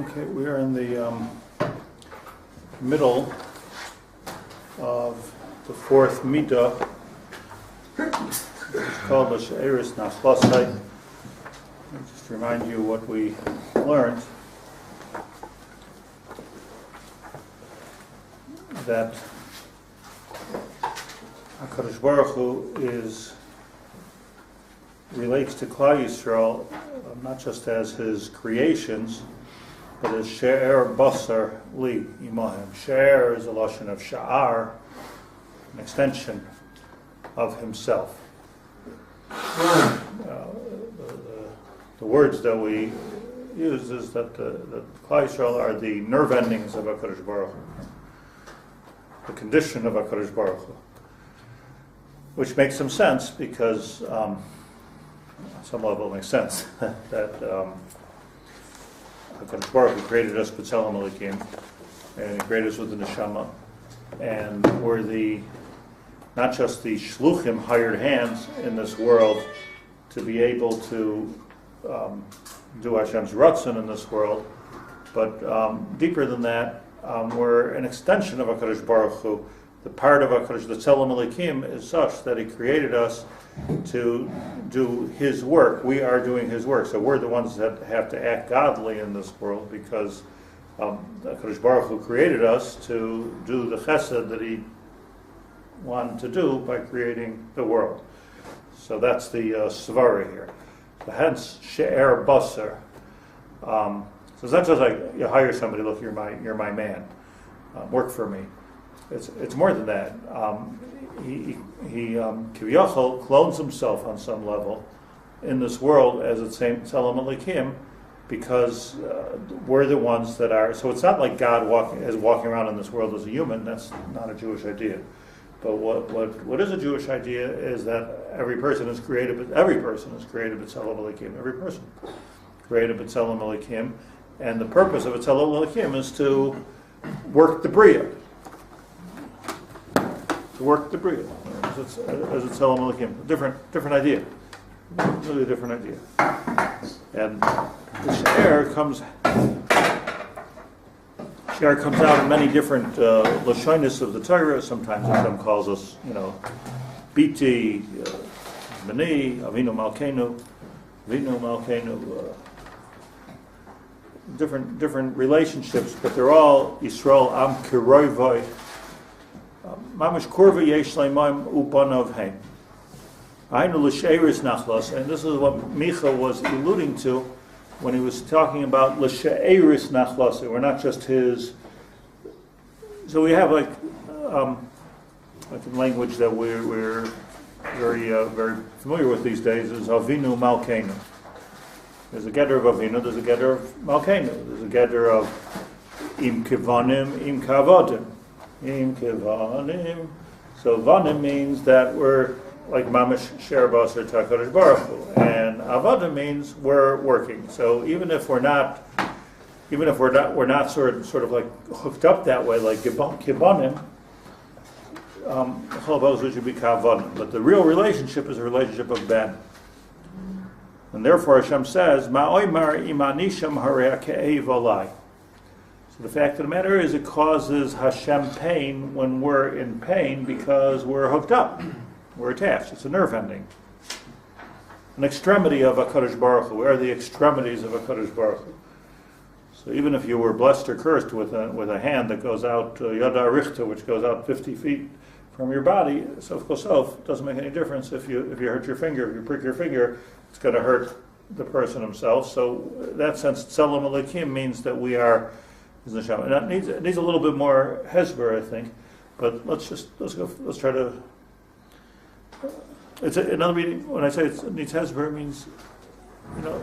Okay, we are in the middle of the fourth midah. It's called the She'eris Nachlasai. Just to remind you what we learned, that HaKadosh Baruch Hu relates to Klal Yisrael not just as his creations, but as She'er Basar Li Imahim. She'er is a lashon of Sha'ar, an extension of himself. The words that we use is that the Klal Yisrael are the nerve endings of HaKadosh Baruch Hu, the condition of HaKadosh Baruch Hu, which makes some sense because, on some level it makes sense, that HaKadosh Baruch Hu created us B'Tselem Elokim, and He created us with the neshama, and we're not just the shluchim, hired hands in this world to be able to do Hashem's ratzon in this world, but deeper than that, we're an extension of HaKadosh Baruch Hu. The part of HaKadosh, the B'Tselem Elokim, is such that He created us to do His work. We are doing His work, so we're the ones that have to act godly in this world because HaKadosh Baruch Hu created us to do the chesed that He wanted to do by creating the world. So that's the svara here. So hence she'er basar. So it's not just like you hire somebody. Look, you're my man. Work for me. It's more than that. He Kiviyachol clones himself on some level in this world as it's same B'Tselem Elokim, because we're the ones that are. So it's not like God walking around in this world as a human. That's not a Jewish idea. But what is a Jewish idea is that every person is created B'Tselem Elokim. Every person created B'Tselem Elokim, and the purpose of B'Tselem Elokim is to work the bria. To work the bria, as a B'Tselem Elokim. Different idea. Really a different idea. And the She'er comes out in many different lashonis of the Torah. Sometimes Hashem calls us, Biti, B'ni, Avinu Malkeinu, different relationships, but they're all Yisrael Am Kiroivoi. Mamish Kurva Yesh Leimaim Upanov Heim. Ainu L'She'eris Nachlas, and this is what Micha was alluding to when he was talking about L'She'eris Nachlas. We're not just his. So we have like language that we're very familiar with these days is Avinu Malkeinu. There's a getter of Avinu, there's a getter of Malkeinu, there's a getter of Im Kivanim, Im Kavadim. Im Kivanim. So Vanim means that we're like Mamish She'er Basar HaKadosh Baruch Hu, and Avadim means we're working. So even if we're not sort of like hooked up that way, like Kibanim, should be Kavadim. But the real relationship is a relationship of Ben. And therefore Hashem says, Ma'oimar imanisham harei ke'ev olai. So the fact of the matter is it causes Hashem pain when we're in pain because we're hooked up. We're attached. It's a nerve ending. An extremity of HaKadosh Baruch Hu. We are the extremities of HaKadosh Baruch Hu. So even if you were blessed or cursed with a hand that goes out, Yada Arichta, which goes out 50 feet from your body, Sof Kosof, it doesn't make any difference if you hurt your finger. If you prick your finger, it's going to hurt the person himself. So in that sense, B'Tselem Elokim means that we are His neshama. And it needs a little bit more hesber, I think. But let's try to. It's another meaning. When I say it needs hesber, it means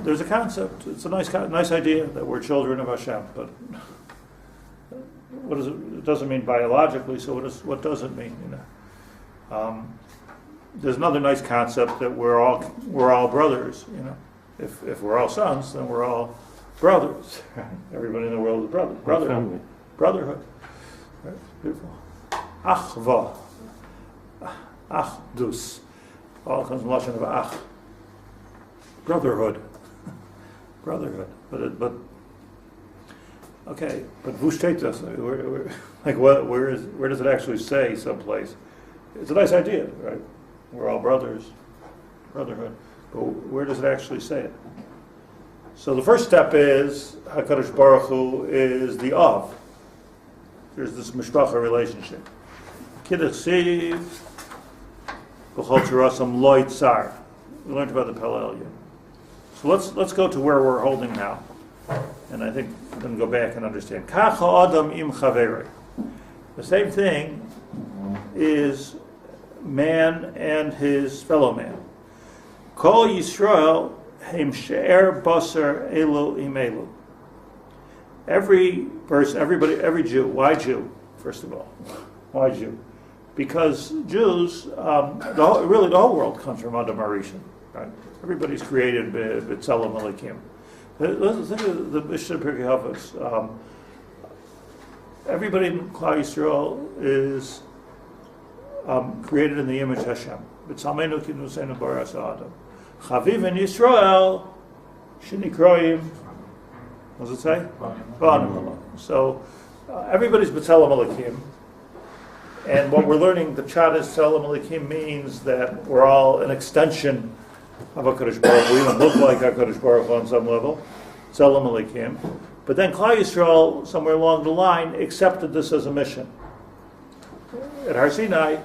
there's a concept. It's a nice idea that we're children of Hashem. But what is it? It doesn't mean biologically. So what does it mean? There's another nice concept that we're all brothers. If we're all sons, then we're all brothers. Everybody in the world is brotherhood. Brotherhood. Right? Beautiful. Achva. Achdus. All comes from the lashon of ach. Brotherhood. But Okay, but who steht das? Like, where does it actually say someplace? It's a nice idea, right? We're all brothers, brotherhood. But where does it actually say it? So the first step is HaKadosh Baruch Hu is the Av. There's this mishpacha relationship. Kidduchiv b'chol tzarasam lo yitzar. We learned about the Pelel Elyon. So let's go to where we're holding now, and I think then go back and understand. Kacha adam im chaverei. The same thing is man and his fellow man. Kol Yisrael heim she'er basar elu im elu. Every person, every Jew. Why Jew? First of all, why Jew? Because Jews, really the whole world comes from Adam Arishan. Right? Everybody's created b'tzelem Elokim. Let's think of the Mishnah Pirkei Avos. Everybody in Klal Yisrael is created in the image of Hashem. B'tzalmenu kinusenu baras Adam. Chaviv in Yisrael shenikroim. What does it say? Banim. So everybody's b'tzelem Elokim. And what we're learning, the Chadas Tzelem Elokim means that we're all an extension of HaKadosh Baruch Hu. We even look like HaKadosh Baruch Hu on some level, Tzelem Elokim. But then Klal Yisrael, somewhere along the line, accepted this as a mission. At Har Sinai,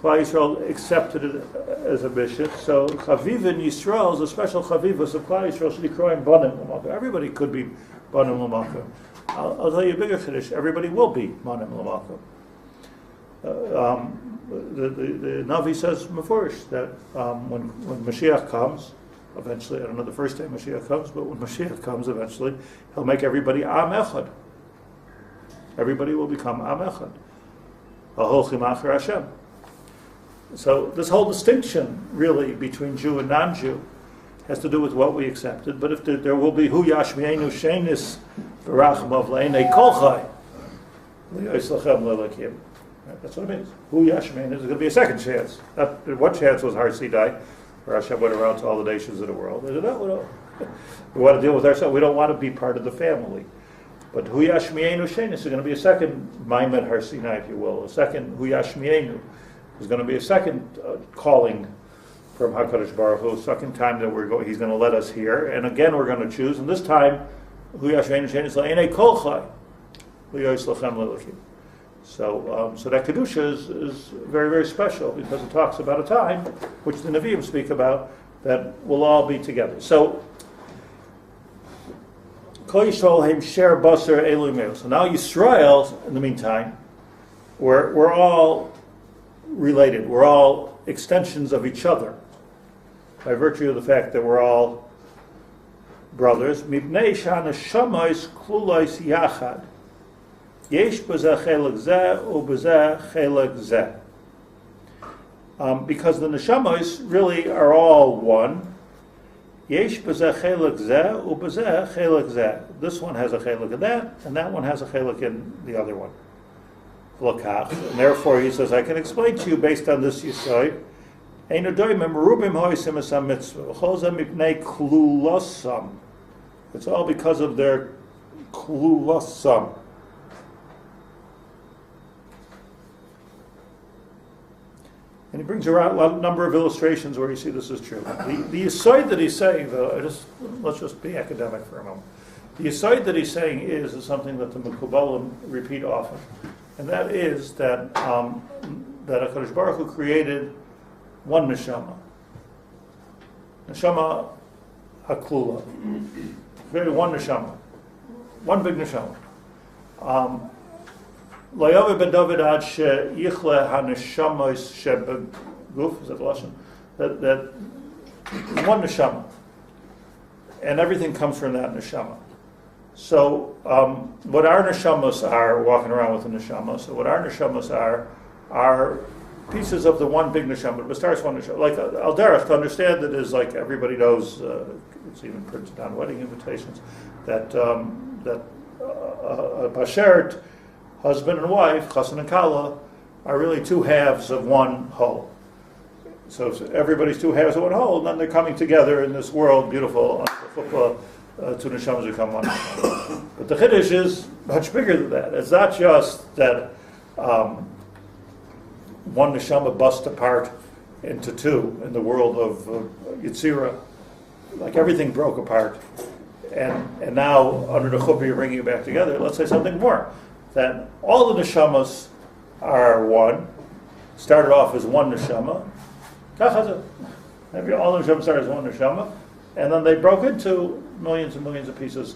Klal Yisrael accepted it as a mission. So Chaviv in Yisrael is a special Chavivus of Klal Yisrael. Sh'nikroim Banim L'malka. Everybody could be Banim L'malka. I'll tell you a bigger Chiddush. Everybody will be Banim L'malka. The Navi says Mefurish that when Mashiach comes, eventually, I don't know the first day Mashiach comes, but when Mashiach comes eventually, he'll make everybody Am Echad. Everybody will become Am Echad. Aholchim Acher Hashem. So this whole distinction, really, between Jew and non-Jew has to do with what we accepted. But if there will be Hu Yashmienu Shenis V'Rachmav Le'enei Kolchai L'Yoslachem L'Elakim. That's what it means. Hu Yashmin, there's going to be a second chance. One chance was Har Sinai, where Hashem went around to all the nations of the world. They said, no, we want to deal with ourselves. We don't want to be part of the family. But Hu Yashmienu Shenis is going to be a second Maimed Har Sinai, if you will. A second Hu Yashmienu. There's going to be a second calling from HaKadosh Baruch Hu, second time that he's going to let us hear. And again, we're going to choose. And this time, Hu Yashmienu Shenis L'Enei Kolchai L'Yoslachem L'Elakim. So that Kedusha is very, very special because it talks about a time, which the Nevi'im speak about, that we'll all be together. So, Kol Yisrael Heim Sher Basar Elu Im Elu. So now Yisrael, in the meantime, we're all related. We're all extensions of each other by virtue of the fact that we're all brothers. Mipnei Shanashamayis Klulais Yachad. Yesh b'zeh chelik zeh u'b'zeh chelik zeh. Because the neshamos really are all one. Yesh b'zeh chelik zeh u'b'zeh chelik zeh. This one has a chelik in that, and that one has a chelik in the other one. L'kach. And therefore, he says, I can explain to you based on this yisoid. Einu doimim merubim hoisim esam mitzvah. Cholzem mipnei klulasam. It's all because of their klulasam. And he brings around a number of illustrations where you see this is true. The aside that he's saying, though, let's just be academic for a moment. The aside that he's saying is something that the Mekubalim repeat often, and that is that HaKadosh Baruch Hu created one neshama, neshama haklula, created one neshama, one big neshama. Layavi ben David ad sheyichle haneshamos shebeguf, is that the lesson? That one neshama, and everything comes from that neshama. So what our neshamas are, walking around with the neshama, so what our neshamas are pieces of the one big neshama, but starts one neshama. Like Al Derech, to understand it is like everybody knows, it's even printed on wedding invitations, that a bashert, husband and wife, chassan and kala, are really two halves of one whole. So everybody's two halves of one whole, and then they're coming together in this world, beautiful, two neshamas become one neshama. But the chiddush is much bigger than that. It's not just that one neshama busts apart into two in the world of Yetzirah. Like everything broke apart. And now, under the chuppah, you're bringing it back together. Let's say something more. That all the neshamas are one. Started off as one neshama. Maybe all the neshamas started as one neshama. And then they broke into millions and millions of pieces.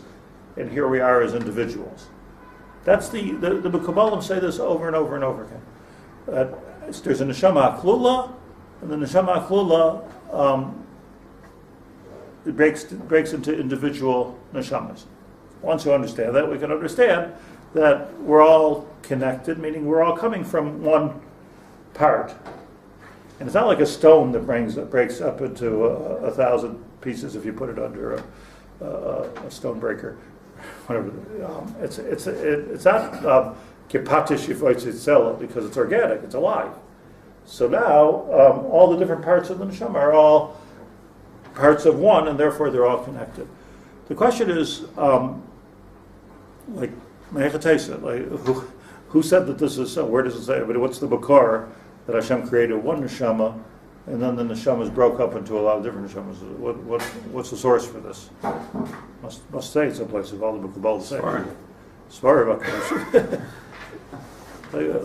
And here we are as individuals. That's the Kabbalim say this over and over and over again. There's a neshama aklula, and the neshama aklula it breaks into individual neshamas. Once you understand that, we can understand that we're all connected, meaning we're all coming from one part. And it's not like a stone that breaks up into 1,000 pieces if you put it under a stone breaker. Whatever. It's not kipatish yifoitzitzela because it's organic, it's alive. So now all the different parts of the neshama are all parts of one, and therefore they're all connected. The question is, like who said that this is so? Where does it say? But what's the makor that Hashem created one neshama, and then the neshamas broke up into a lot of different neshamas? What's the source for this? Must say it someplace if all the Kabbalah say. Svarim.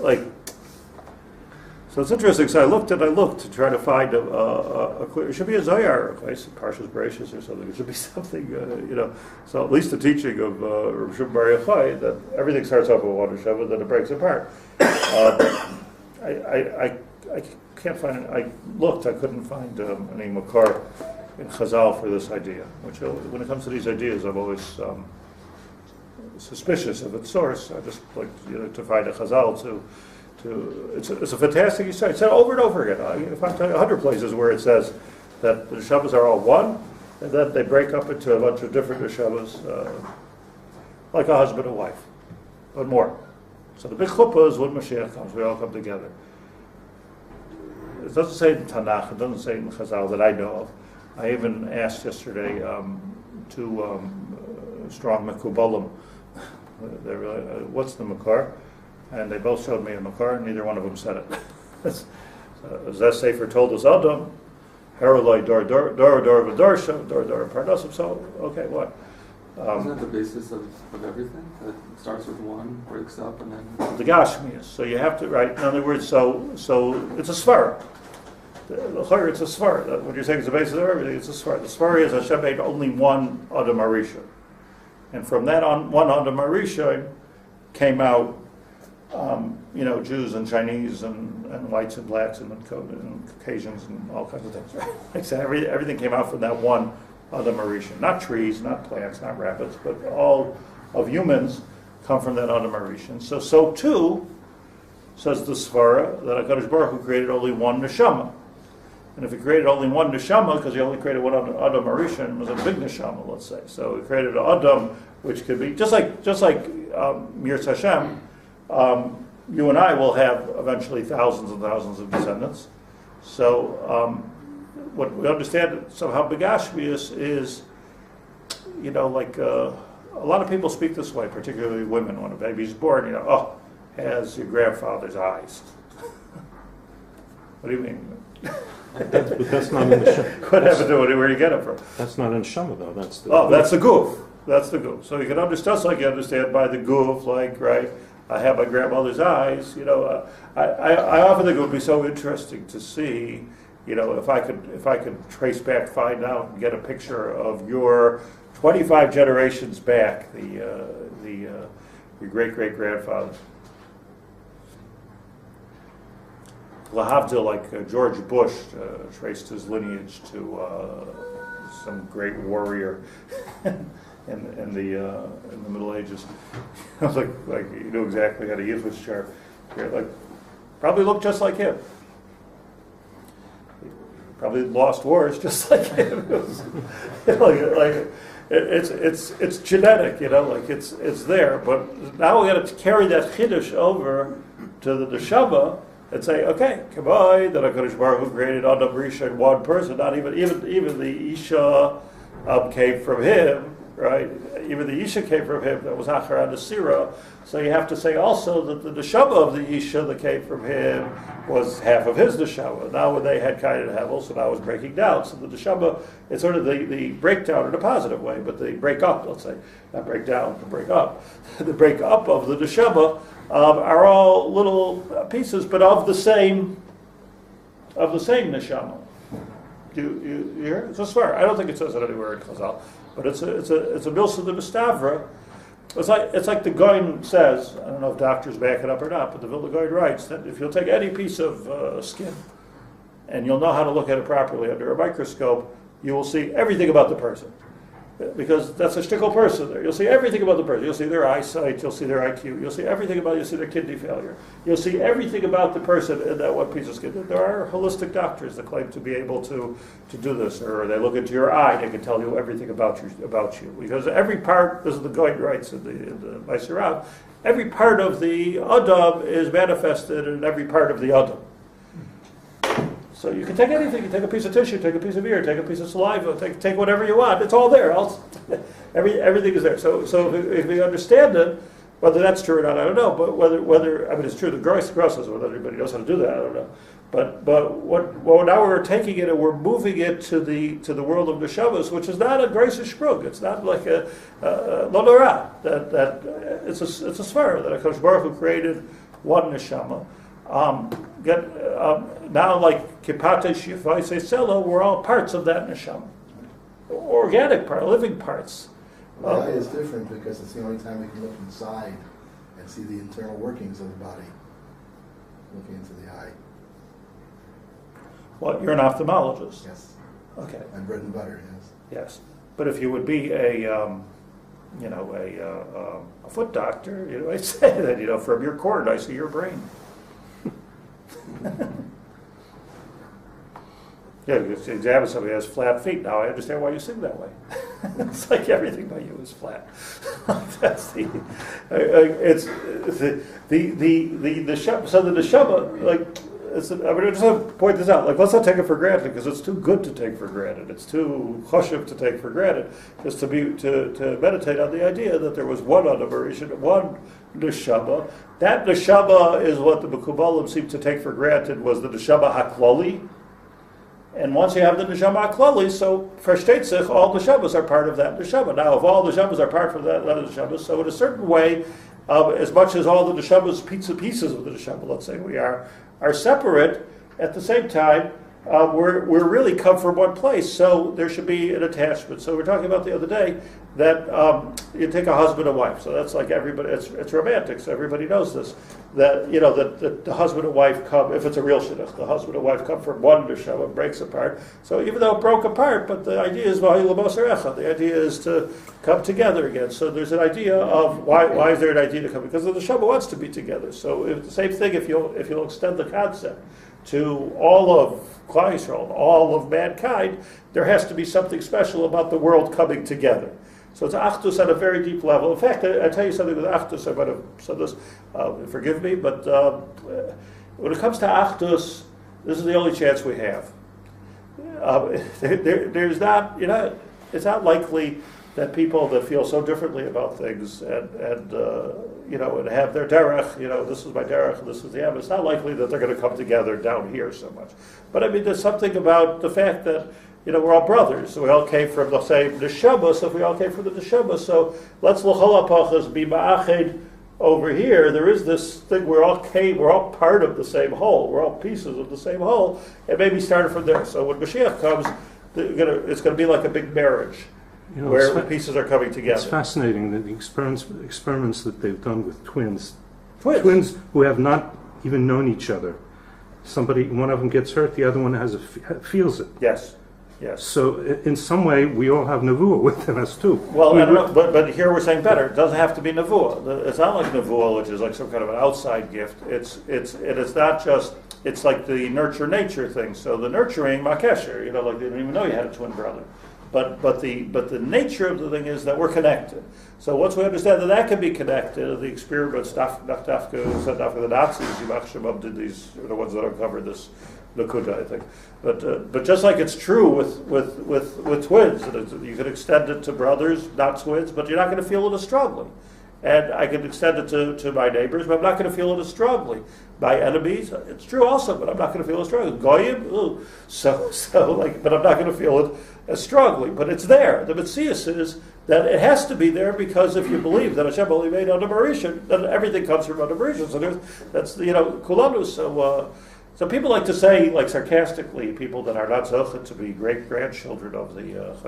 Like. So it's interesting. So I looked to try to find a clear. It should be a Zohar, place, Parshas Bereishis or something. It should be something, So at least the teaching of Rav Shimon Bar Yochai that everything starts off with one neshama, then it breaks apart. I can't find it. I looked. I couldn't find any makar in Chazal for this idea. Which, when it comes to these ideas, I'm always suspicious of its source. I just like to find a Chazal to. It's a fantastic Yisrael. It's said over and over again. If I tell you 100 places where it says that the neshamas are all one, and then they break up into a bunch of different neshamas, like a husband and wife, but more. So the big chuppah is when Mashiach comes. We all come together. It doesn't say in Tanakh. It doesn't say in Chazal that I know of. I even asked yesterday two strong Mekubalim. What's the makar? And they both showed me a makar, and neither one of them said it. As that Sefer told us, Adam, Herolai Dor V'Dorsha, Dor Parnasim. So, okay, what? Isn't that the basis of everything? That it starts with one, breaks up, and then... The Gashmias. So you have to, right? In other words, so it's a Svar. It's a Svar. What you're saying is the basis of everything. It's a Svar. The Svar is Hashem made only one Adam Arishon. And from that on, one Adam Arishon came out Jews and Chinese and whites and blacks and Caucasians and all kinds of things. Right? Like I said, everything came out from that one Adam Arishan. Not trees, not plants, not rabbits, but all of humans come from that Adam Arishan. So too, says the Svara, that HaKadosh Baruch Hu created only one neshama. And if he created only one neshama, because he only created one Adam Arishan, it was a big neshama, let's say. So he created an Adam, which could be, just like Mir Hashem, you and I will have eventually thousands and thousands of descendants. So what we understand somehow Begashmius is, a lot of people speak this way, particularly women. When a baby's born, has your grandfather's eyes. What do you mean? But that's not in the Shema. What happened to it? Where do you get it from? That's not in Shema, though. That's the goof. That's the goof. So you can understand, like you understand by the goof, like, right, I have my grandmother's eyes. I often think it would be so interesting to see, if I could trace back, find out, and get a picture of your 25 generations back, your great grandfather. Lahavdil, like George Bush, traced his lineage to some great warrior in the Middle Ages. I was like he knew exactly how to use his chart. Probably looked just like him. Probably lost wars just like him. It's genetic, it's there. But now we got to carry that chiddush over to the neshama and say, okay, come on, that HaKadosh Baruch Hu created Adam Rishon, one person, not even the Isha came from him, right? Even the Isha came from him, that was Achar Sira. So you have to say also that the neshama of the Isha that came from him was half of his neshama. Now when they had Kain and Hevel, so now it's breaking down. So the neshama, it's sort of the breakdown in a positive way, but the break up, let's say, not break down, the break up. The break up of the neshama are all little pieces, but of the same neshama. You hear? It's a swear. I don't think it says it anywhere in Chazal, but it's a milsa de Mistavra. It's like the Goin says. I don't know if doctors back it up or not, but the Vilna Goin writes that if you'll take any piece of skin and you'll know how to look at it properly under a microscope, you will see everything about the person. Because that's a shtickle person there. You'll see everything about the person. You'll see their eyesight, you'll see their IQ, you'll see everything about, you'll see their kidney failure. You'll see everything about the person in that one piece of skin. There are holistic doctors that claim to be able to do this, or they look into your eye, they can tell you everything about you. Because every part, this is the Goin writes in the Maaseh, every part of the Adam is manifested in every part of the Adam. So you can take anything. You take a piece of tissue, take a piece of ear, take a piece of saliva, take whatever you want. It's all there. Everything is there. So if we understand it, whether that's true or not, I don't know. But whether I mean it's true. The gross is whether everybody knows how to do that. I don't know. But now we're taking it and we're moving it to the world of neshamas, which is not a grace sprug. It's not like a lodora. That it's a sfera that HaKadosh Baruch Hu created one neshama. Now, like Kipate Shifai Sela, we're all parts of that neshama, organic part, living parts. The eye is different because it's the only time we can look inside and see the internal workings of the body. Looking into the eye. Well, you're an ophthalmologist. Yes. Okay. And bread and butter. Yes. Yes, but if you would be a foot doctor, I'd say that from your cord I see your brain. Yeah, you examine somebody who has flat feet. Now I understand why you sing that way. It's like everything by you is flat. That's the neshama. So the neshama, I just want to point this out. Let's not take it for granted because it's too good to take for granted. It's too choshev to take for granted. Just to meditate on the idea that there was one Adam, one neshama. That neshama is what the Mekubalim seem to take for granted was the neshama haklali. And once you have the neshama haklali, so for shteitzich, all neshamas are part of that neshama. Now, if all neshamas are part of that neshama, so in a certain way, as much as all the neshamas, pieces of the neshama, let's say we are separate, at the same time, we're really come from one place, so there should be an attachment. So we're talking about the other day that you take a husband and wife. So that's like everybody. It's romantic. So everybody knows this. That that the husband and wife come. If it's a real shidduch, the husband and wife come from one neshama, breaks apart. So even though it broke apart, but the idea is the idea is to come together again. So there's an idea of why is there an idea to come? Because the neshama wants to be together. So the same thing if you'll extend the concept to all of Klal Yisrael, all of mankind, there has to be something special about the world coming together. So it's achdus at a very deep level. In fact, I tell you something with achdus. I might have said this. Forgive me, but when it comes to achdus, this is the only chance we have. There's not, it's not likely that people that feel so differently about things and have their derech, this is my derech, this is the Am. It's not likely that they're going to come together down here so much. But I mean, there's something about the fact that we're all brothers. So we all came from the same neshama. So if we all came from the neshama, so let's l'chol hapachas be ma'ached over here. There is this thing we're all part of the same whole. We're all pieces of the same whole, and maybe started from there. So when Mashiach comes, it's going to be like a big marriage. Where the pieces are coming together. It's fascinating that the experiments that they've done with twins who have not even known each other. One of them gets hurt, the other one feels it. Yes. So in some way, we all have nevuah within us too. Well, I don't know, but here we're saying better. It doesn't have to be nevuah. It's not like nevuah, which is like some kind of an outside gift. It's not just. It's like the nurture nature thing. So the nurturing makesher, like they didn't even know you had a twin brother. But the nature of the thing is that we're connected. So once we understand that can be connected, the experiments, the Nazis, Yimach Shemam did these, are the ones that uncovered this Nakuda, I think. But just like it's true with twins, you can extend it to brothers, not twins, but you're not going to feel it as strongly. And I can extend it to my neighbors, but I'm not going to feel it as strongly. My enemies, it's true also, but I'm not going to feel it as strongly. Goyim, ooh, but I'm not going to feel it as strongly. But it's there. The Metzius is that it has to be there because if you believe that Hashem only made Adam Rishon, then everything comes from Adam Rishon. So that's Kulanu. So people like to say, like sarcastically, people that are not zochet to be great grandchildren of the of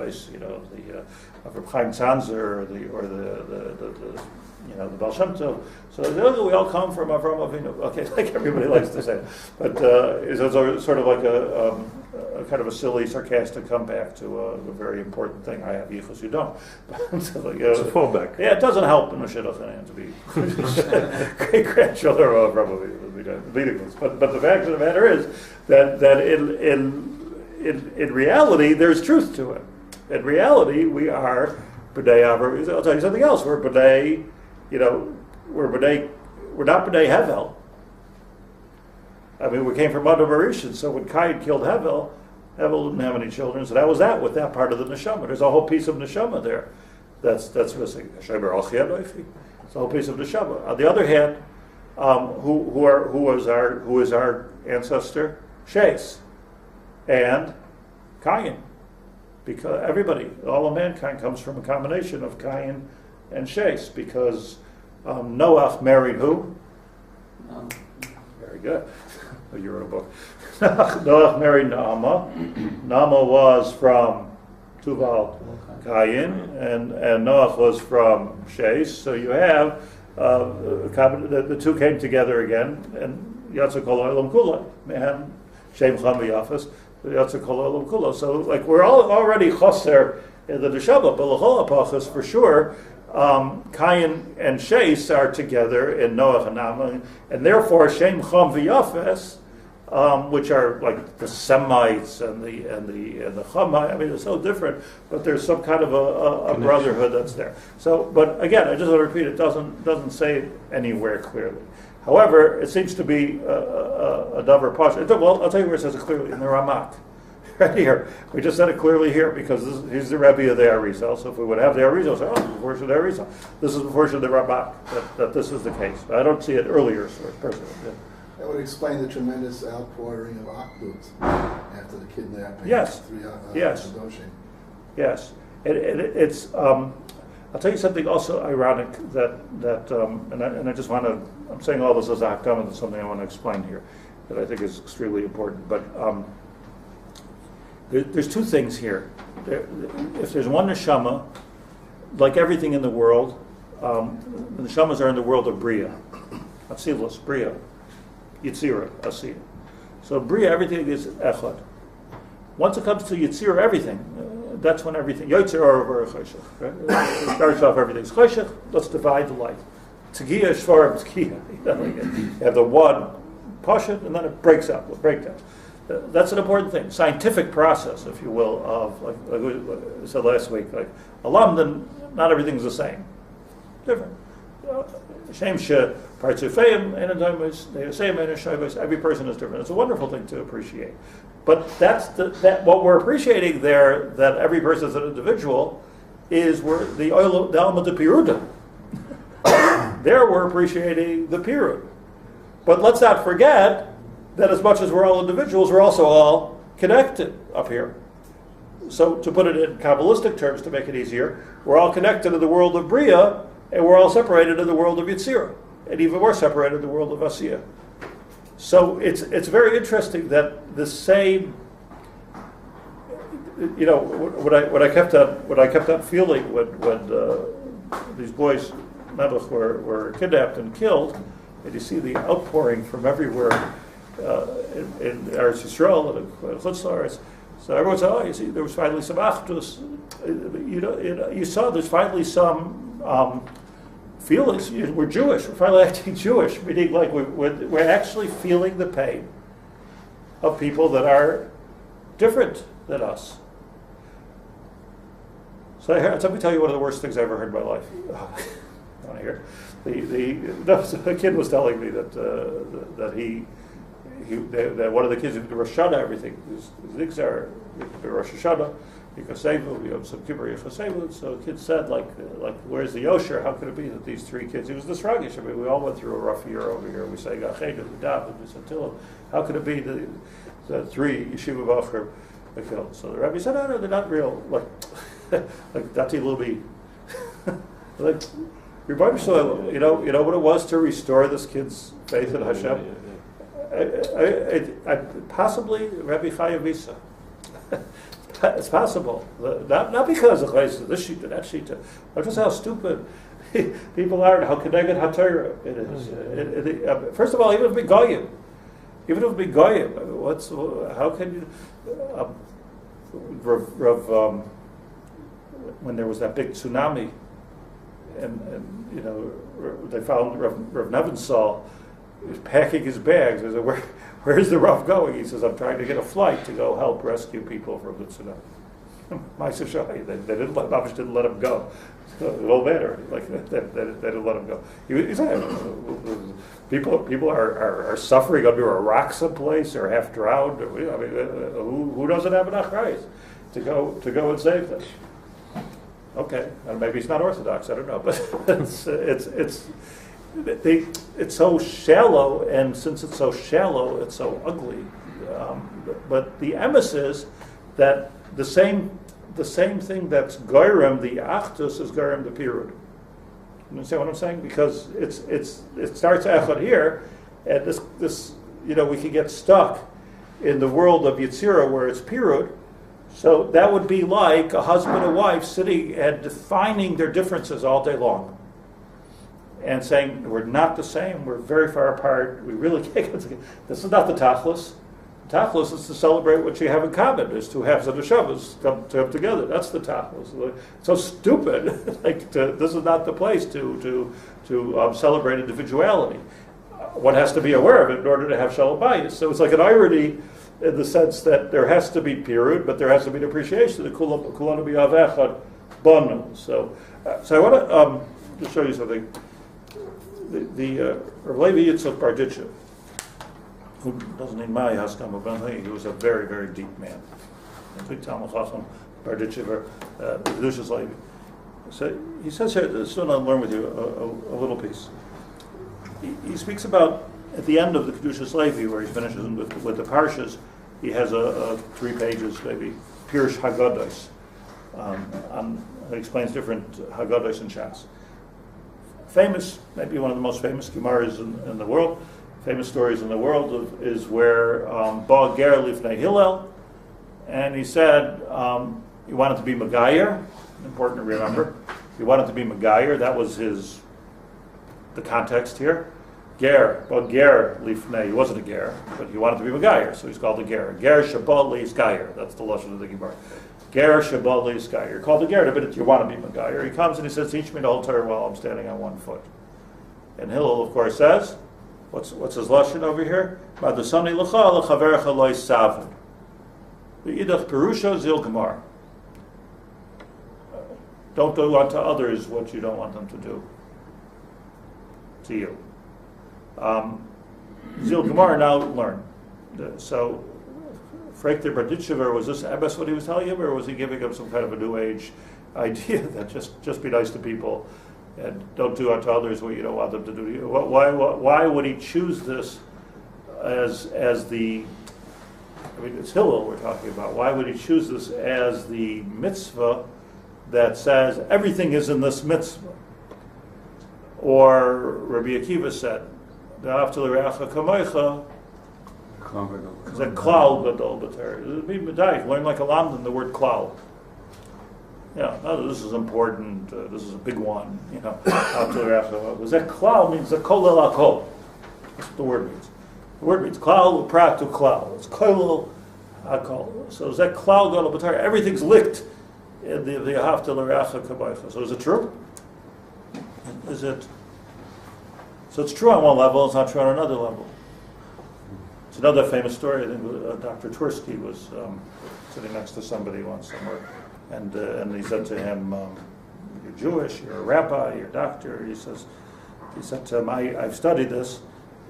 Reb Chaim Tzanzer or the Baal Shem Tov. So we all come from Avram Avinu. Okay, like everybody likes to say, but it's sort of like a kind of a silly, sarcastic comeback to a very important thing. I have yichus, you don't. So, It's a fallback. Yeah, it doesn't help in Mashiach to be great grandchildren of Avram Avinu, meaningless. But the fact of the matter is that in reality there's truth to it. In reality, we are b'nai Avram. I'll tell you something else. We're b'nai. We're not b'nai Hevel. I mean, we came from Adam Rishon, so when Cain killed Hevel didn't have any children, so that was that with that part of the neshama. There's a whole piece of neshama there that's missing. It's a whole piece of neshama. On the other hand, who is our ancestor? Shes and Cain, because everybody, all of mankind, comes from a combination of Cain and Shes, because Noach married who? No. Very good. You wrote a book. Noach married Naamah. Naamah was from Tuval Cain, and Noach was from Shes. So you have the two came together again, and Yatsa Kol Olam Kula, and Shem Cham V'Yafas, Yatsa Kol Olam Kula. So like we're all already choser in the neshama, but l'chol hapachos for sure. Cain and Shes are together in Noach and Naamah, and therefore Shem Cham V'Yafes, which are like the Semites and the Chamite. I mean, it's so different, but there's some kind of a brotherhood that's there. So, but again, I just want to repeat, it doesn't say it anywhere clearly. However, it seems to be a davar pasha. Well, I'll tell you where it says it clearly in the Ramak. Right here. We just said it clearly here because he's the Rebbe of the Arizal. So if we would have the Arizal, say, this is before the Arizal. This is before the Ramak, that this is the case. But I don't see it earlier, personally. Yeah. That would explain the tremendous outpouring of Akhdut after the kidnapping. Yes. Yes. Yes. It's. I'll tell you something also ironic and I just want to. I'm saying all this as a hakdama, and something I want to explain here that I think is extremely important. But there's two things here. If there's one neshama, like everything in the world, the neshamas are in the world of Bria, Atzilus, Bria, Yitzira, Asiya. So Bria, everything is echad. Once it comes to Yitzira, everything, that's when everything, Yitzir or Choshech, right? It starts off everything's Choshech, let's divide the light. Tzigiya, Shvarim, Tzigiya. You have the one Pashat, and then it breaks up, with breakdowns. That's an important thing, scientific process, if you will, of, like we said last week, like Alam, then not everything's the same. Different. Shem she partzufeim enadamus, they say every person is different. It's a wonderful thing to appreciate. But that's what we're appreciating there, that every person is an individual, is the Alma de Piruda. There we're appreciating the Pirud. But let's not forget that as much as we're all individuals, we're also all connected up here. So to put it in Kabbalistic terms to make it easier, we're all connected in the world of Bria, and we're all separated in the world of Yitzira, and even more separated in the world of Asiya. So it's very interesting that the same, what I kept on feeling when these boys Melech were kidnapped and killed, and you see the outpouring from everywhere in Eretz Yisrael and Chutz La'aretz. So everyone said, you see, there was finally some achdus. You saw there's finally some feelings. We're Jewish. We're finally acting Jewish, meaning like we're actually feeling the pain of people that are different than us. So let me tell you one of the worst things I ever heard in my life. I want to hear. A kid was telling me that one of the kids, Rosh Hashanah, everything, Zigzar, Rosh Hashanah, Yikosevu, Yom Sov Kippur, Yikosevu. So the kid said, like, where's the Yosher? How could it be that these three kids, he was this Ragish, I mean, we all went through a rough year over here. We say, Gachenu, the David, we said, Tillim. How could it be the three Yeshiva Bachar are killed? So the Rebbe said, no, they're not real, like Dati Lubi. Like, you know what it was to restore this kid's faith in Hashem? Possibly Rabbi Chaim Visa. It's possible. Not because of this sheet, that sheet. Not just how stupid people are and how connected HaTorah it is. First of all, even if we goyim, how can you? When there was that big tsunami, and you know, they found Rav Nebenzahl packing his bags. They said, where's the Rav going? He says, I'm trying to get a flight to go help rescue people from the tsunami. Ma'aseh Shai, they didn't let him go. It don't matter. Like they didn't let him go. He said, people are suffering under a rock someplace or half drowned. I mean, who doesn't have enough rights to go and save them? Okay, and maybe it's not orthodox. I don't know, but it's so shallow, and since it's so shallow, it's so ugly. But the emes is that the same thing that's goyrem, the achdus, is goyrem the pirud. You understand what I'm saying? Because it starts echad here, and this we can get stuck in the world of Yetzirah where it's pirud. So that would be like a husband and wife sitting and defining their differences all day long, and saying we're not the same, we're very far apart, we really can't get together. This is not the tachlis. Tachlis is to celebrate what you have in common, is to have the neshamas come together. That's the tachlis. So stupid. This is not the place to celebrate individuality. One has to be aware of it in order to have shalom bayis. So it's like an irony in the sense that there has to be pirud, but there has to be an appreciation. The kulanu b'yavechad banu. So I want to show you something. The Rav Levi Yitzchak Berditchever, who doesn't need my haskama, but he was a very, very deep man. Big Talmud Chacham Berditchever, Kedushas Levi. So he says here, this is what I'll learn with you a little piece. He speaks about, at the end of the Kedushas Levi, where he finishes with the Parshas, he has a 3 pages, maybe, Pirush Haggados. He explains different Haggados and Shas. Famous, maybe one of the most famous Gemaras in the world, famous stories in the world is where Ba Ger Lifnei Hillel, and he said he wanted to be Megayer, important to remember. He wanted to be Megayer, that was the context here. Ger, Ba Ger Lifnei, he wasn't a Ger, but he wanted to be Megayer, so he's called a Ger. Ger Shabbat Leis Gayer, that's the lashon of the Gemara. Ger Shabbat Leis Gayer. You're called a Ger, but you want to be Megayer. He comes and he says, teach me the whole Torah while I'm standing on one foot. And Hillel, of course, says, what's his lashon over here? Madusani l'cha l'chaverecha loy savin. V'idach perusha zil gemar. Don't do unto others what you don't want them to do to you. Zil gemar, now learn. So, Freikter Berditchever, was this Ebbes what he was telling him, or was he giving him some kind of a new age idea that just be nice to people and don't do unto others what you don't want them to do to you? Why would he choose this as the, I mean, it's Hillel we're talking about. Why would he choose this as the mitzvah that says everything is in this mitzvah? Or Rabbi Akiva said, Da'afta l'reacha kamoicha, it's a klal gadol b'Torah. Learn like a lamdan the word klal. Yeah, no, this is important. This is a big one. Was that klal means the kol el hakol. That's what the word means. The word means klal prat to klal. It's kol el hakol. So is that klal gadol b'Torah? Everything's licked in the hafta l'reacha kamoicha. So is it true? Is it? So it's true on one level. It's not true on another level. It's another famous story. I think Dr. Twersky was sitting next to somebody once somewhere, and he said to him, "You're Jewish. You're a rabbi. You're a doctor." He said to him, "I've studied this,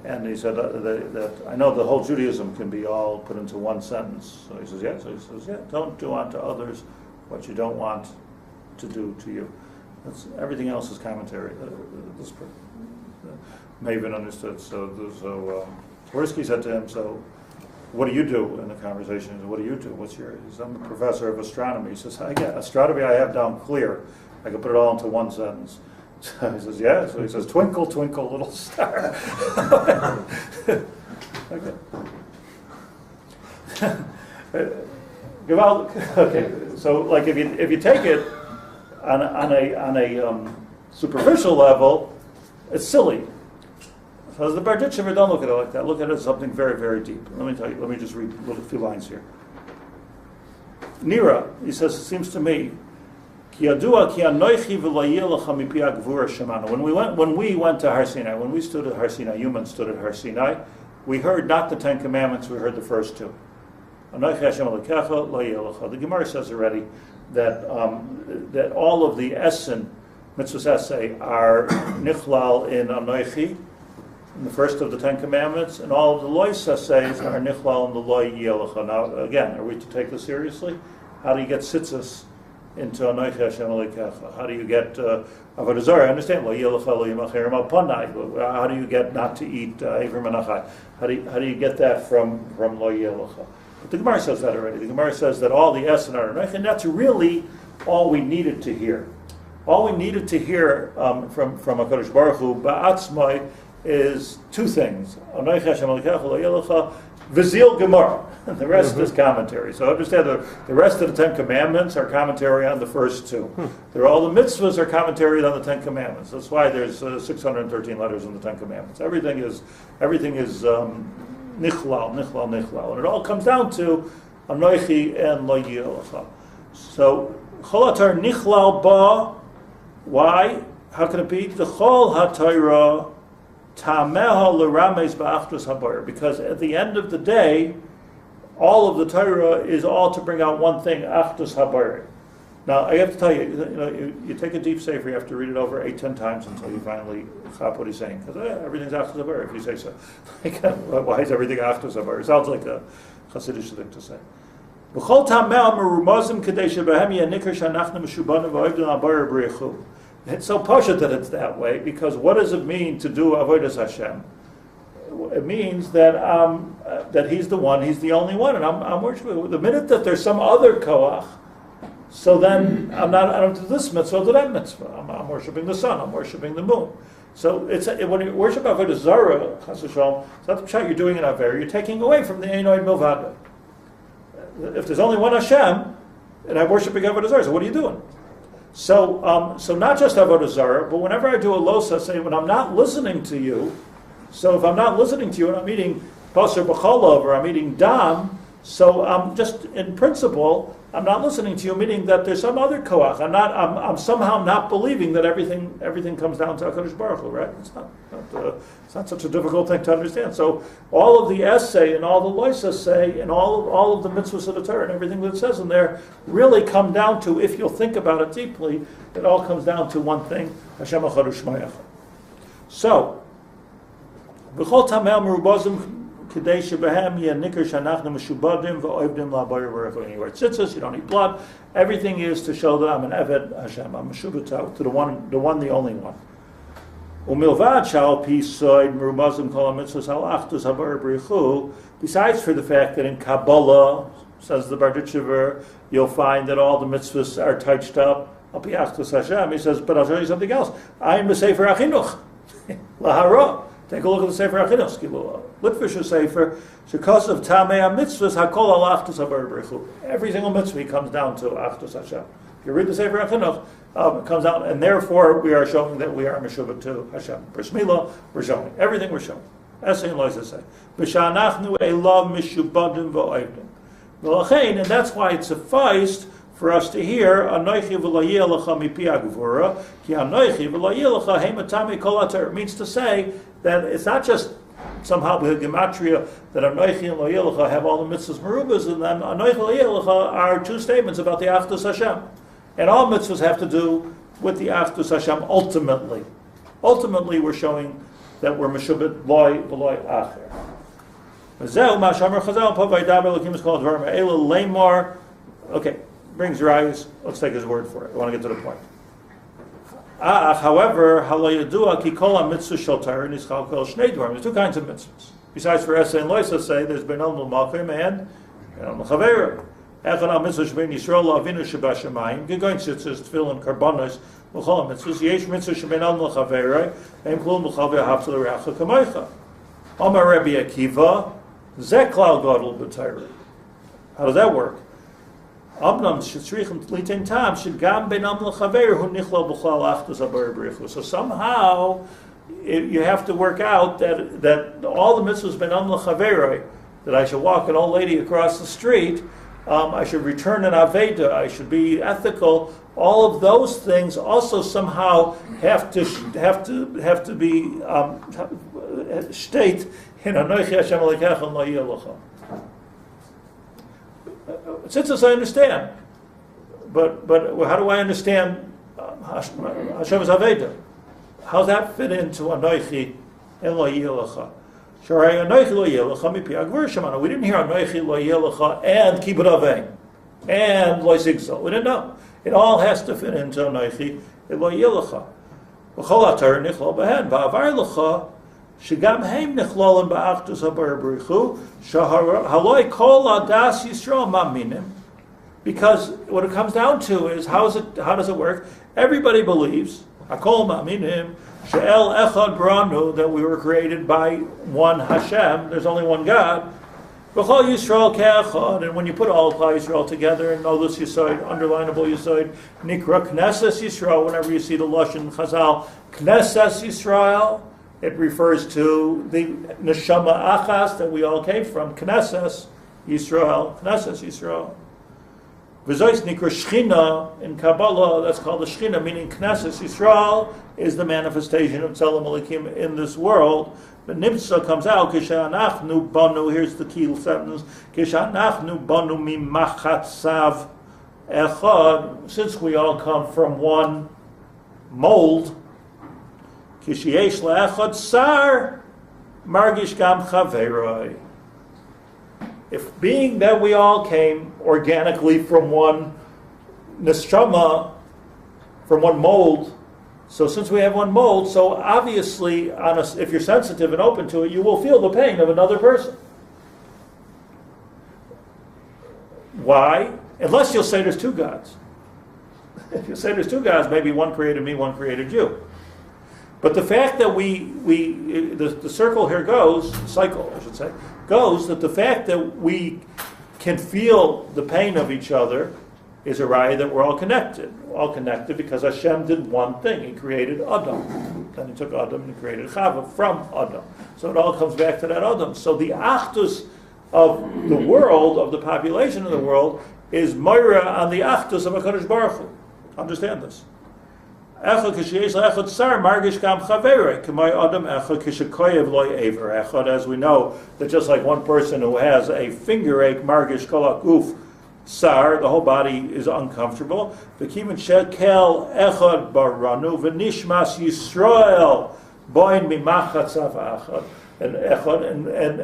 And he said that I know the whole Judaism can be all put into one sentence. So he says, yeah. So he says, yeah. Don't do unto others what you don't want to do to you. Everything else is commentary. This Maven understood. So Tversky said to him, so what do you do in the conversation? He said, what do you do? He says, I'm a professor of astronomy. He says, astronomy I have down clear. I can put it all into one sentence. So he says, yeah. So he says, twinkle, twinkle, little star. Okay. Okay. So, like, if you take it on a superficial level, it's silly. So as the Berditchever, don't look at it like that. Look at it as something very, very deep. Let me tell you. Let me just read a few lines here. Nira, he says, it seems to me, when we went to Har Sinai, when we stood at Har Sinai, humans stood at Har Sinai, we heard not the Ten Commandments, we heard the first two. The Gemara says already that that all of the Essen, mitzvahs essay, are nichlal in Anoichi, in the first of the Ten Commandments, and all of the lois essays are nichlal in the loy yelecha. Now, again, are we to take this seriously? How do you get tzitzis into Anoichi Hashem Elokecha? How do you get Avodah Zarah? I understand. Lo yelecha lo yimacherim al panai. How do you get not to eat Avrim Menachai? How do you get that from lo yelecha? But the Gemara says that already. The Gemara says that all the Essen are Anoichi, and that's really all we needed to hear. All we needed to hear from HaKadosh Baruch Hu ba'atzmai is two things: Anoichi Hashem Elokecha lo yelecha v'zil Gemara. The rest is commentary. So understand the rest of the Ten Commandments are commentary on the first two. All the mitzvahs are commentary on the Ten Commandments. That's why there's 613 letters in the Ten Commandments. Everything is nichlal, and it all comes down to Anoichi and Lo Yelecha. So Cholatar nichlal ba. Why? How can it be? The Chol HaTorah tameha l'rames ba'achdus habayir. Because at the end of the day, all of the Torah is all to bring out one thing, Achdus Habayir. Now, I have to tell you, you take a deep sefer, you have to read it over 8-10 times until you finally chop what he's saying. Because everything's Achdus Habayir, if you say so. Why is everything Achdus Habayir? It sounds like a Hasidic thing to say. B'chol tameh merumazim kadei shebehem yanikar shanachna meshubanim v'oivdin habayir b'reichu. It's so pashut that it's that way, because what does it mean to do Avodas Hashem? It means that that He's the one, He's the only one, and I'm worshiping. The minute that there's some other koach, so then I don't do this mitzvah, do that mitzvah. I'm worshiping the sun, I'm worshiping the moon. So when you worship Avodah Zarah, Chas v'shalom, it's not the pshat you're doing an aver, you're taking away from the Einoid Milvada. If there's only one Hashem, and I'm worshiping Avodah Zarah, so what are you doing? So not just Avodah Zarah, but whenever I do a losa, say when I'm not listening to you. So if I'm not listening to you and I'm eating basar b'cholov or I'm eating dam, so I'm just in principle I'm not listening to you, meaning that there's some other koach. I'm somehow not believing that everything comes down to HaKadosh Baruch Hu, right? It's not such a difficult thing to understand. So all of the essay and all the loisa say and all of the mitzvahs of the Torah and everything that it says in there really come down to, if you'll think about it deeply, it all comes down to one thing: Hashem Echad U'Shmayach. So. V'chol tameh merubazim kadei shebehem yanikar shanachna meshubadim v'oivdim la'bayir v'rechu. You wear tzitzis, you don't eat blood. Everything is to show that I'm an Eved Hashem, I'm meshubah to the one, the only one. Umilvad shal pisoid merubazim kol hamitzvos al achdus habayir v'rechu. Besides for the fact that in Kabbalah, says the Berditchever, you'll find that all the mitzvahs are touched up. Al pi achdus Hashem. He says, but I'll show you something else. I am the Sefer Achinuch lahara. Take a look at the Sefer Achinos, Litvisher Sefer, because of Tamei HaMitzvahs, Hakol al Achdus Habayir B'reichu. Every single mitzvah comes down to Achdus Hashem. If you read the Sefer Achinos, it comes out, and therefore we are showing that we are Meshuvah to Hashem. Bris Milah, we're showing. Everything we're showing. Essay and Loisa say. B'shanachnu elav mishubadim v'oivdim. V'lachein, and that's why it sufficed for us to hear Anoichi v'lo yelecha mipi agvura, ki Anoichi v'lo yelecha heimatami kol haTorah. It means to say that it's not just somehow with gematria that Anoichi and Lo Yelecha have all the mitzvahs merubas, and then Anoichi and Lo Yelecha are two statements about the Achdus Hashem. And all mitzvahs have to do with the Achdus Hashem ultimately. Ultimately, we're showing that were meshubit loy v'loy acher. V'zeu ma shamer Chazal po vaydaber Elokim is called dvarim ha'ela lemar. Okay, brings your eyes. Let's take his word for it. I want to get to the point. However, halo yadua ki kol ha-mitzvah shel Torah nischal kol shnei dvarim. There's two kinds of mitzvahs. Besides for Esa and Loisa say, there's ben al malchim and Chavera. Echad al-mitzvah shebin Yisrael la'avinu sheba shemayim. Gegoin tzitzis, tefillin, and karbonos, l'chol ha-mitzvahs. Yesh mitzvah shebin al chavera, and klul m'chaveh hafzel re'acha kamaycha. Omar Rabbi Akiva, zeh klal gadol b'Torah. How does that work? Abnam shetzrichim litin tam shegam ben al chavera hu nichlal b'chlal achdus habar b'richu. So somehow you have to work out that all the mitzvahs ben al chavera, that I should walk an old lady across the street, I should return an Aveda, I should be ethical. All of those things also somehow have to be state in Anochi Hashem Elokecha lo yeh lecha. Since I understand, but how do I understand Hashem's Aveda? How does that fit into Anochi and lo yeh lecha? We didn't hear Anochi lo yelecha and Kibbut Avei and lo zigzal. We didn't know. It all has to fit into Anochi lo yelecha. V'chol atar nichlol behen va'avar lecha shegam heim nichlolim ba'achdus habar b'richu shahaloi kol adas Yisrael maminim. Because what it comes down to is how does it work? Everybody believes hakol maminim. She'el echad branu, that we were created by one Hashem. There's only one God. V'chol Yisrael ke'echad, and when you put all of Yisrael together and know this Yesod, underlinable Yesod, Nikra Knesses Yisrael. Whenever you see the Lashon Chazal Knesses Yisrael, it refers to the Neshama Achas that we all came from. Knesses Yisrael, Knesses Yisrael. V'zois nikra Shechina in Kabbalah, that's called the Shechina, meaning Knesses Yisrael is the manifestation of Tzelem Elokim in this world. But Nimtza comes out, Kishanachnu banu, here's the key sentence, Kishanachnu banu mimachatzav echad, since we all come from one mold, Kishiesh le'echad sar, margish gam chaveroi. If being that we all came organically from one neshama, from one mold, so since we have one mold, so obviously, if you're sensitive and open to it, you will feel the pain of another person. Why? Unless you'll say there's two gods. If you say there's two gods, maybe one created me, one created you. But the fact that the circle here goes, cycle I should say, goes that the fact that we can feel the pain of each other is a raya that we're all connected because Hashem did one thing. He created Adam. Then he took Adam and created Chava from Adam. So it all comes back to that Adam. So the achdus of the world, of the population of the world, is moira on the achdus of HaKadosh Baruch Hu. Understand this. Echad kisheyesh le'echad sar margish gam chaverei k'may adam echad kishekoyev lo yever echad. As we know, that just like one person who has a finger ache, margish kol haguf sar, the whole body is uncomfortable. V'kiven shekel echad baranu v'nishmas Yisrael boin mimachatzav echad, and echad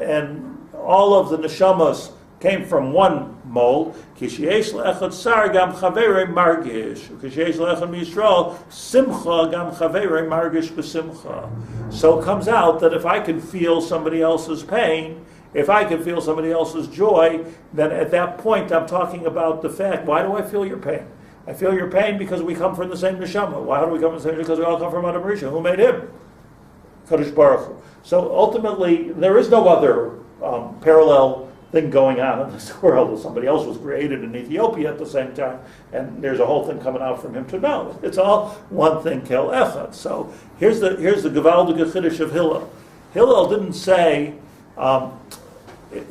and all of the neshamas came from one mold. Kisheyesh le'echad sar gam chaverei margish. Kisheyesh le'echad miyisrael simcha gam chaverei margish b'simcha. So it comes out that if I can feel somebody else's pain, if I can feel somebody else's joy, then at that point I'm talking about the fact, why do I feel your pain? I feel your pain because we come from the same neshama. Why do we come from the same neshama? Because we all come from Adam Rishon. Who made him? Kadosh Baruch Hu. So ultimately, there is no other parallel thing going on in this world. Somebody else was created in Ethiopia at the same time, and there's a whole thing coming out from him to know. It's all one thing, kel echad. So here's the gewaldige chiddush of Hillel. Hillel didn't say,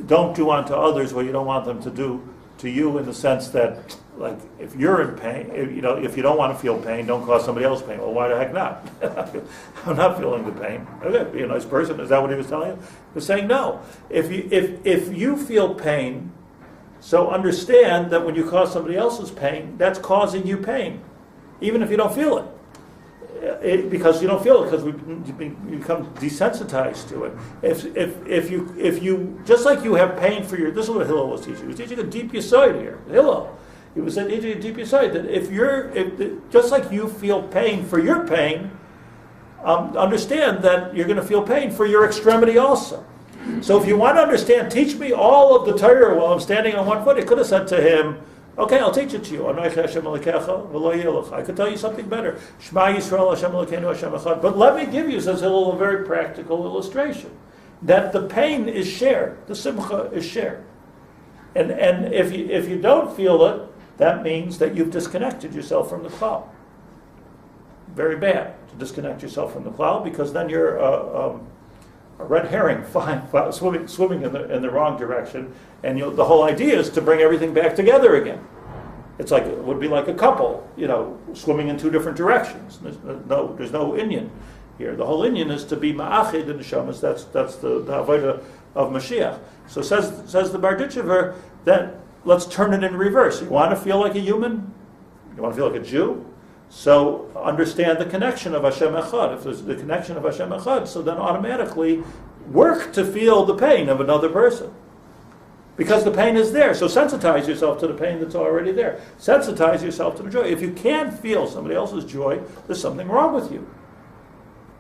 don't do unto others what you don't want them to do to you, in the sense that, like, if you're in pain, if you don't want to feel pain, don't cause somebody else pain. Well, why the heck not? I'm not feeling the pain. Okay, be a nice person. Is that what he was telling you? He was saying, no. If you feel pain, so understand that when you cause somebody else's pain, that's causing you pain, even if you don't feel it. because you don't feel it, because you become desensitized to it. If you just like you have pain for your, this is what Hillel was teaching. He was teaching a deep yesod here. Hillel, he was teaching a deep yesod that just like you feel pain for your pain, understand that you're going to feel pain for your extremity also. So if you want to understand, teach me all of the Torah while I'm standing on one foot. He could have said to him, okay, I'll teach it to you. I could tell you something better. Shema Yisrael Hashem Elokeinu Hashem Echad. But let me give you, says Hillel, a very practical illustration. That the pain is shared. The simcha is shared. And if you don't feel it, that means that you've disconnected yourself from the cloud. Very bad to disconnect yourself from the cloud, because then you're a red herring swimming in the wrong direction, and the whole idea is to bring everything back together again. It would be like a couple, swimming in two different directions. There's no inyan here. The whole inyan is to be ma'achid in the neshamas. That's the avodah of Mashiach. So says the Berditchever that let's turn it in reverse. You want to feel like a human? You want to feel like a Jew? So understand the connection of Hashem Echad. If there's the connection of Hashem Echad, so then automatically work to feel the pain of another person. Because the pain is there. So sensitize yourself to the pain that's already there. Sensitize yourself to the joy. If you can't feel somebody else's joy, there's something wrong with you.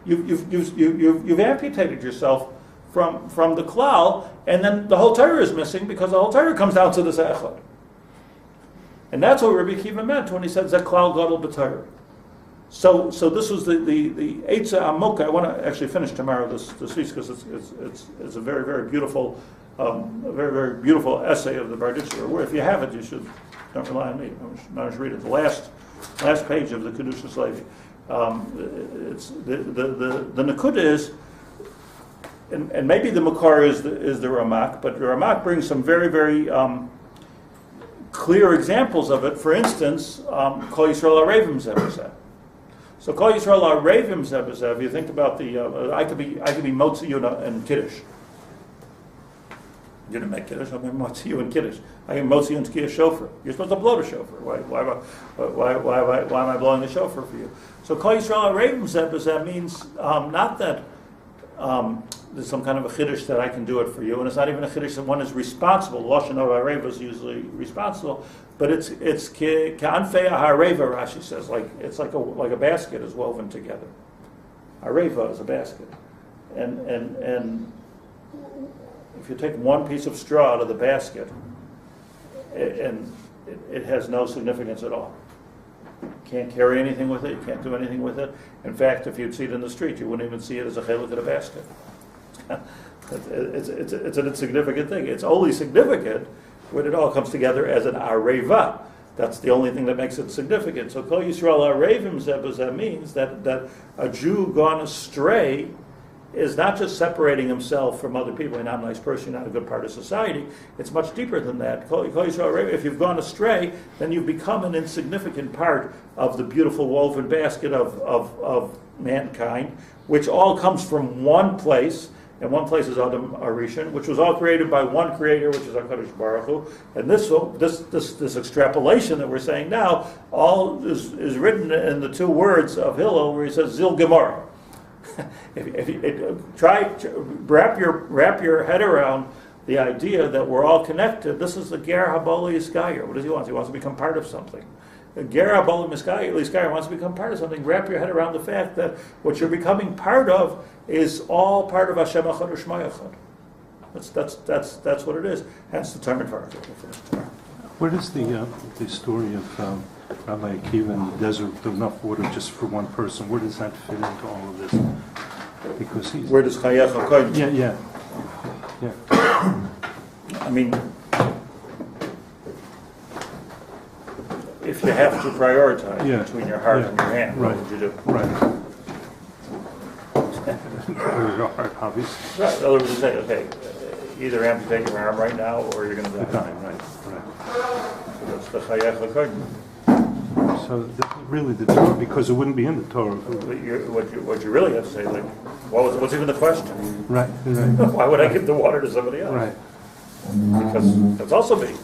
You've amputated yourself from the klal, and then the whole Torah is missing, because the whole Torah comes down to this Echad. And that's what Rabbi Akiva meant when he said Zeklal Gadol B'Torah. So this was the Eitzah Amoka. I want to actually finish tomorrow this piece, because it's a very, very beautiful essay of the Berditchever. If you have it, you should, don't rely on me. I should read it. The last page of the Kedushas Levi. It's the Nakuda is, and maybe the Makar is the Ramak, but the Ramak brings some very, very clear examples of it. For instance, Kol Yisrael Arevim Zebazeh. So Kol Yisrael Arevim Zebazeh. You think about I could be Motzi Yuna and Kiddush. You didn't make Kiddush. I'm Motzi you and Kiddush. I can Motzi you and Tkiyah Shofar. You're supposed to blow the shofar. Why am I blowing the shofar for you? So Kol Yisrael Arevim Zebazeh means not that there's some kind of a chiddush that I can do it for you, and it's not even a chiddush that one is responsible. Lashon of Hareva is usually responsible, but it's ke'anfei hareva. Rashi says it's like a basket is woven together. Hareva is a basket, and if you take one piece of straw out of the basket, it has no significance at all. You can't carry anything with it. You can't do anything with it. In fact, if you'd see it in the street, you wouldn't even see it as a chelik in a basket. It's an insignificant thing. It's only significant when it all comes together as an areva. That's the only thing that makes it significant. So Kol Yisrael Arevim Zebazeh means that a Jew gone astray is not just separating himself from other people. You're not a nice person, you're not a good part of society. It's much deeper than that. Kol Yisrael Arevim, if you've gone astray, then you've become an insignificant part of the beautiful woven basket of mankind, which all comes from one place. And one place is Adam Arishan, which was all created by one creator, which is HaKadosh Baruch Hu. And this extrapolation that we're saying now, all is written in the two words of Hillel, where he says Zil Gemara. if you try to wrap your head around the idea that we're all connected. This is the Ger Haboli Iskayer. What does he want? He wants to become part of something. Ger Haboli Iskayer wants to become part of something. Wrap your head around the fact that what you're becoming part of is all part of Hashem Echad U'Shmai Echad. That's what it is. Hence the term for it. Where does the story of Rabbi Akiva in the desert with enough water just for one person, where does that fit into all of this? Because where does Chayach HaKodesh? Yeah. I mean, if you have to prioritize between your heart and your hand, what would you do? Right. Very hard, obviously. Right. In other words, you say, okay, either amputate your arm right now, or you're going to die. Right. So that's the Chayach HaKodesh. So really the Torah, because it wouldn't be in the Torah. What you really have to say, like, what's even the question? Right. Why would I give the water to somebody else? Right. Because that's also me.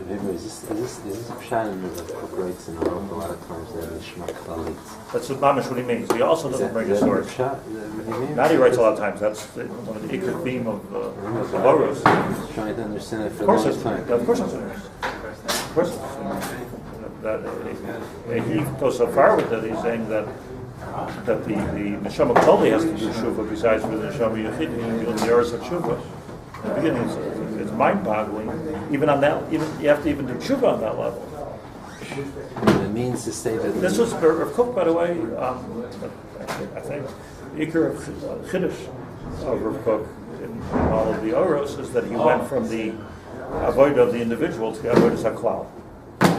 Maybe Is this a pshat in the Kook writes in Aruch a lot of times that Nishma Klalit? That's what Mamish what he means. He also doesn't bring a source. Pshat? Now he writes a lot of times. That's one of the ikar theme of the Horus. Trying to understand it for Of a course, long it's, time. of course, it's of course. He goes so far with it. He's saying that the neshama totally has to do tshuva besides for the neshama yachid. You do the Yoris of tshuva. In the beginning, it's mind-boggling. Even on that, even you have to even do tshuva on that level. And it means to say that This was Rav Kook, by the way. I think the ikar of Chiddush of Rav Kook in all of the Oros is that he went from the avoid of the individual to the avoid of Saklal.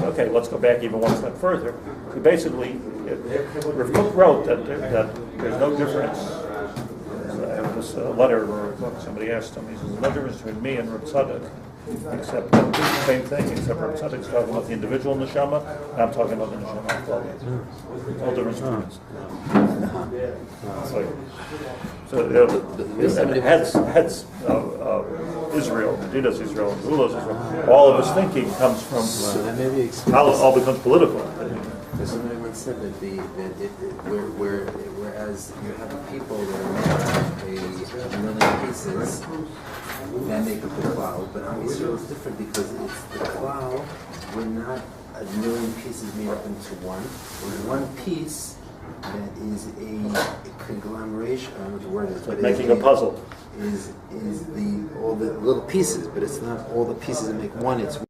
Okay, let's go back even one step further. He basically, Rav Kook wrote that there's no difference. I have this letter where somebody asked him, he says, there's no difference between me and Rav Tzadok, except the same thing, except Rav Tzadok's talking about the individual neshama, and I'm talking about the neshama Klal. No difference between us. So and heads Israel, Medinas Israel, and Gulas Israel, all of his thinking comes from so that maybe how it explains. all becomes political. Because somebody once said that whereas you have people that are made a million pieces that make up the cloud, but on Israel it's different because it's the cloud. We're not a million pieces made up into one. There's one piece that is a conglomeration. I don't know what the word is, but Making a puzzle. is all the little pieces, but it's not all the pieces that make one. It's